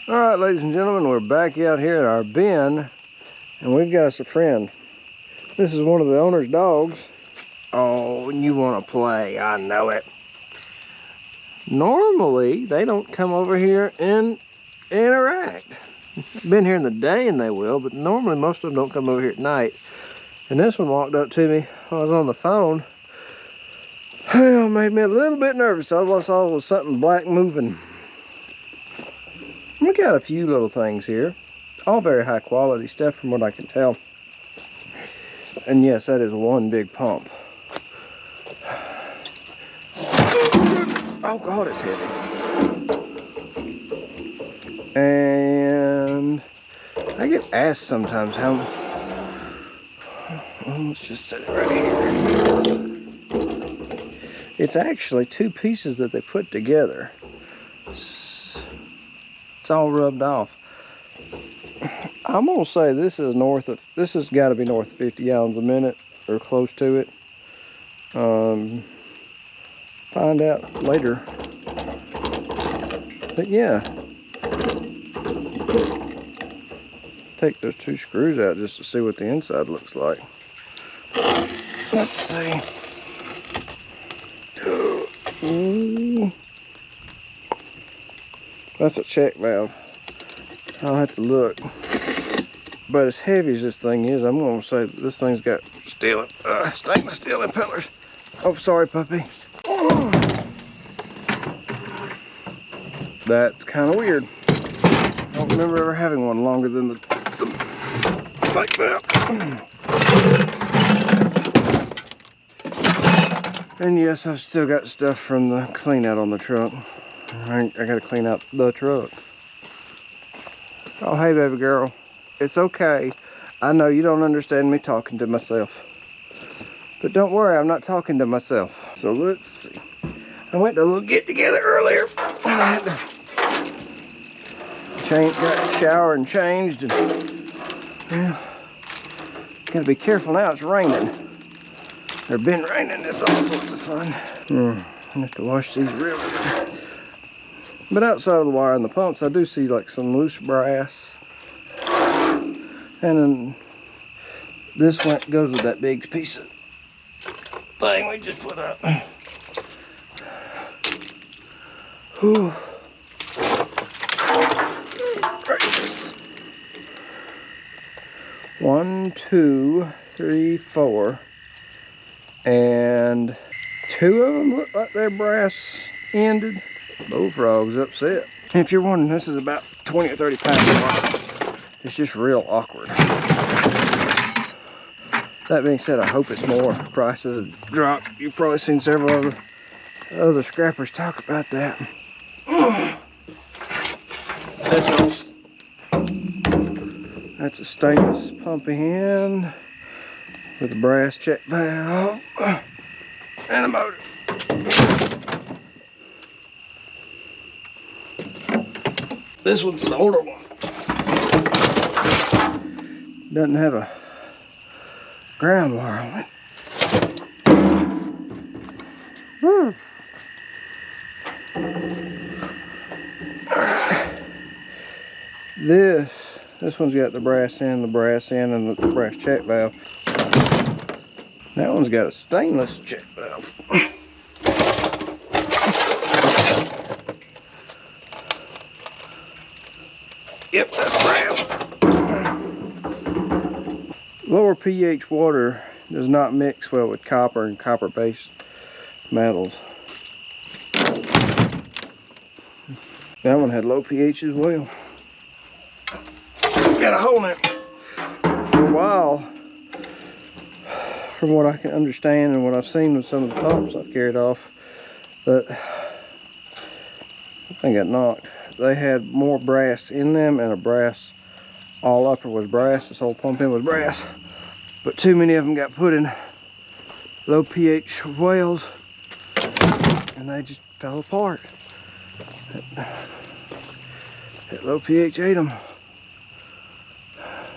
All right, ladies and gentlemen, we're back out here at our bin, and we've got us a friend. This is one of the owner's dogs. Oh, you want to play? I know it. Normally, they don't come over here and interact. Been here in the day and they will, but normally most of them don't come over here at night. And this one walked up to me while I was on the phone. Well, made me a little bit nervous. All I saw was something black moving. We got a few little things here. All very high quality stuff from what I can tell. And yes, that is one big pump. Oh God, it's heavy. And I get asked sometimes how, let's just set it right here. It's actually two pieces that they put together. It's all rubbed off. I'm gonna say this is this has got to be north of 50 gallons a minute or close to it. Find out later. But yeah, take those two screws out just to see what the inside looks like. Let's see. Ooh. That's a check valve. I'll have to look. But as heavy as this thing is, I'm going to say that this thing's got stainless steel impellers. Oh, sorry, puppy. Oh. That's kind of weird. I don't remember ever having one longer than the like that. And yes, I've still got stuff from the clean out on the truck. I got to clean out the truck. Oh, hey, baby girl. It's okay. I know you don't understand me talking to myself. But don't worry, I'm not talking to myself. So let's see. I went to a little get together earlier. And I had to got showered and changed. And, yeah, gotta be careful now, it's raining. Or been raining, it's all sorts of fun. I have to wash these real good. But outside of the wire and the pumps, I do see like some loose brass. And then this one goes with that big piece of thing we just put up. Whew. Right. 1, 2, 3, 4. And 2 of them look like they're brass ended. Bullfrog's upset. If you're wondering, this is about 20 or 30 pounds of wire. It's just real awkward. That being said, I hope it's more. Prices have dropped. You've probably seen several other scrappers talk about that. That's a stainless pumping end with a brass check valve and a motor. This one's an older one. Doesn't have a ground wire on it. Alright. This one's got the brass end, and the brass check valve. That one's got a stainless check valve. Yep, that's brown. Lower pH water does not mix well with copper and copper-based metals. That one had low pH as well. Got a hole in it. For a while, from what I can understand and what I've seen with some of the pumps I've carried off, that I think got knocked. They had more brass in them, and a brass, all upper was brass. This whole pump end was brass. But too many of them got put in low pH wells, and they just fell apart. That low pH ate them.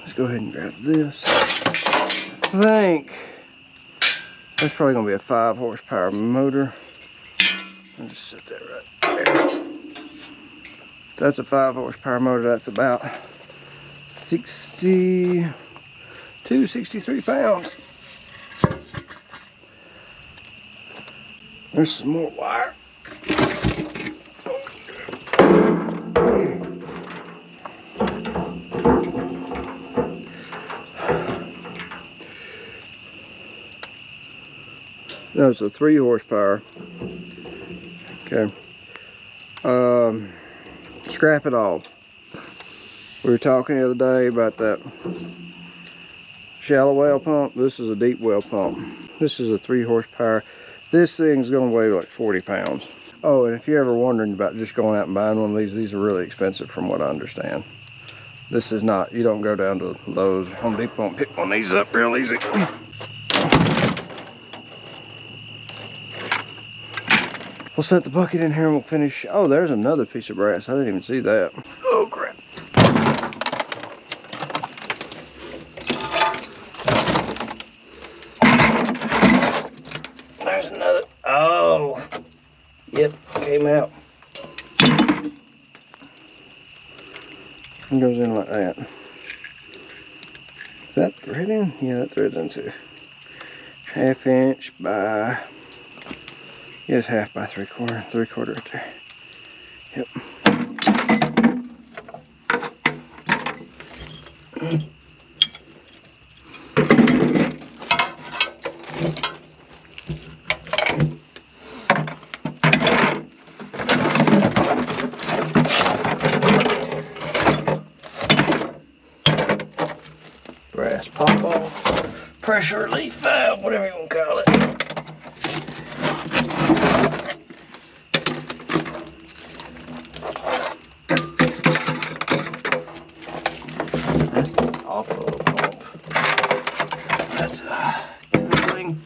Let's go ahead and grab this. I think that's probably gonna be a 5 horsepower motor. I'll just set that right there. That's a 5 horsepower motor. That's about 62, 63 pounds. There's some more wire. That's a 3 horsepower. Okay. Scrapitall. We were talking the other day about that shallow well pump. This is a deep well pump. This is a 3 horsepower. This thing's gonna weigh like 40 pounds. Oh, and if you're ever wondering about just going out and buying one of these are really expensive from what I understand. This is not, you don't go down to Lowe's, Home Depot and pick one of these up real easy. We'll set the bucket in here and we'll finish. Oh, there's another piece of brass. I didn't even see that. Oh, crap. There's another. Oh, yep, came out. It goes in like that. Is that thread in? Yeah, that thread's in too. 1/2 inch by, yeah, it's 1/2 by 3/4, 3/4 right there. Yep. Brass pop-off, pressure relief valve, whatever you want to call it. That's the off-road pump. That's a cooling.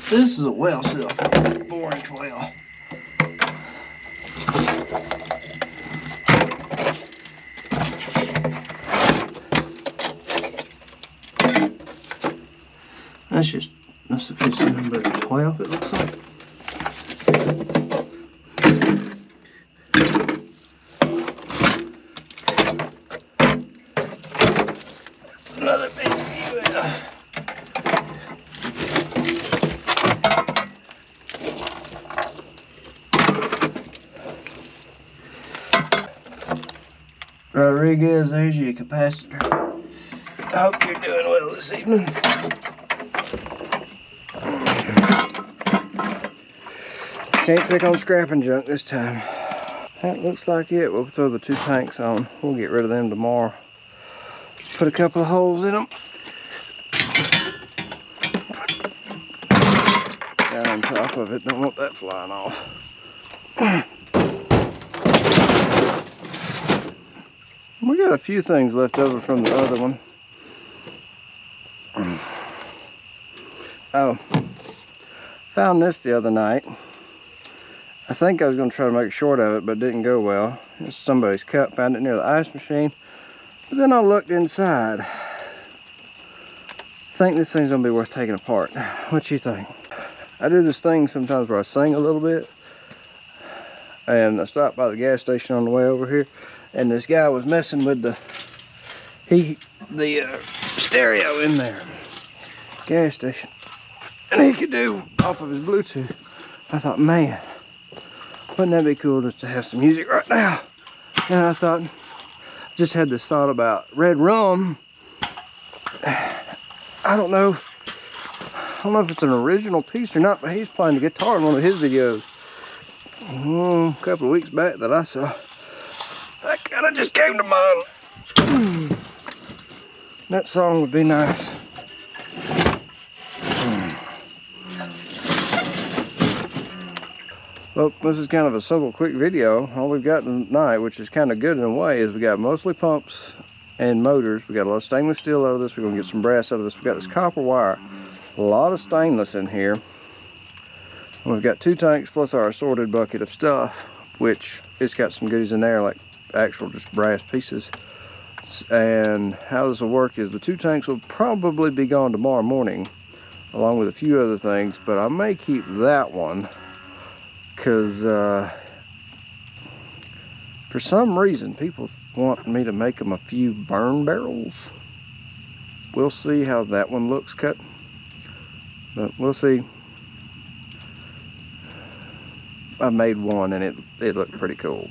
This is a well seal, 4-inch well. That's the piece number 12, it looks like. That's another big view. Rodriguez, there's your capacitor. I hope you're doing well this evening. Can't pick on ScrapNjunk this time. That looks like it. We'll throw the 2 tanks on. We'll get rid of them tomorrow. Put a couple of holes in them. Down on top of it. Don't want that flying off. We got a few things left over from the other one. Oh, found this the other night. I think I was going to try to make a short of it, but it didn't go well. It's somebody's cup. Found it near the ice machine. But then I looked inside. I think this thing's going to be worth taking apart. What you think? I do this thing sometimes where I sing a little bit. And I stopped by the gas station on the way over here. And this guy was messing with the stereo in there. Gas station. And he could do off of his Bluetooth. I thought, man, wouldn't that be cool just to have some music right now? And I thought, just had this thought about red rum. I don't know if it's an original piece or not, but he's playing the guitar in one of his videos a couple of weeks back that I saw. That kind of just came to mind. That song would be nice. Well, this is kind of a simple, quick video. All we've got tonight, which is kind of good in a way, is we got mostly pumps and motors. We got a lot of stainless steel out of this. We're going to get some brass out of this. We got this copper wire. A lot of stainless in here. And we've got 2 tanks plus our assorted bucket of stuff, which it's got some goodies in there, like actual just brass pieces. And how this will work is the 2 tanks will probably be gone tomorrow morning, along with a few other things, but I may keep that one because For some reason, people want me to make them a few burn barrels. We'll see how that one looks cut, but we'll see. I made one and it looked pretty cool,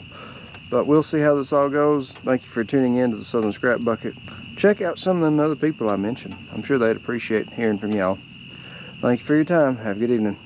but we'll see how this all goes. Thank you for tuning in to the Southern Scrap Bucket. Check out some of them other people I mentioned. I'm sure they'd appreciate hearing from y'all. Thank you for your time. Have a good evening.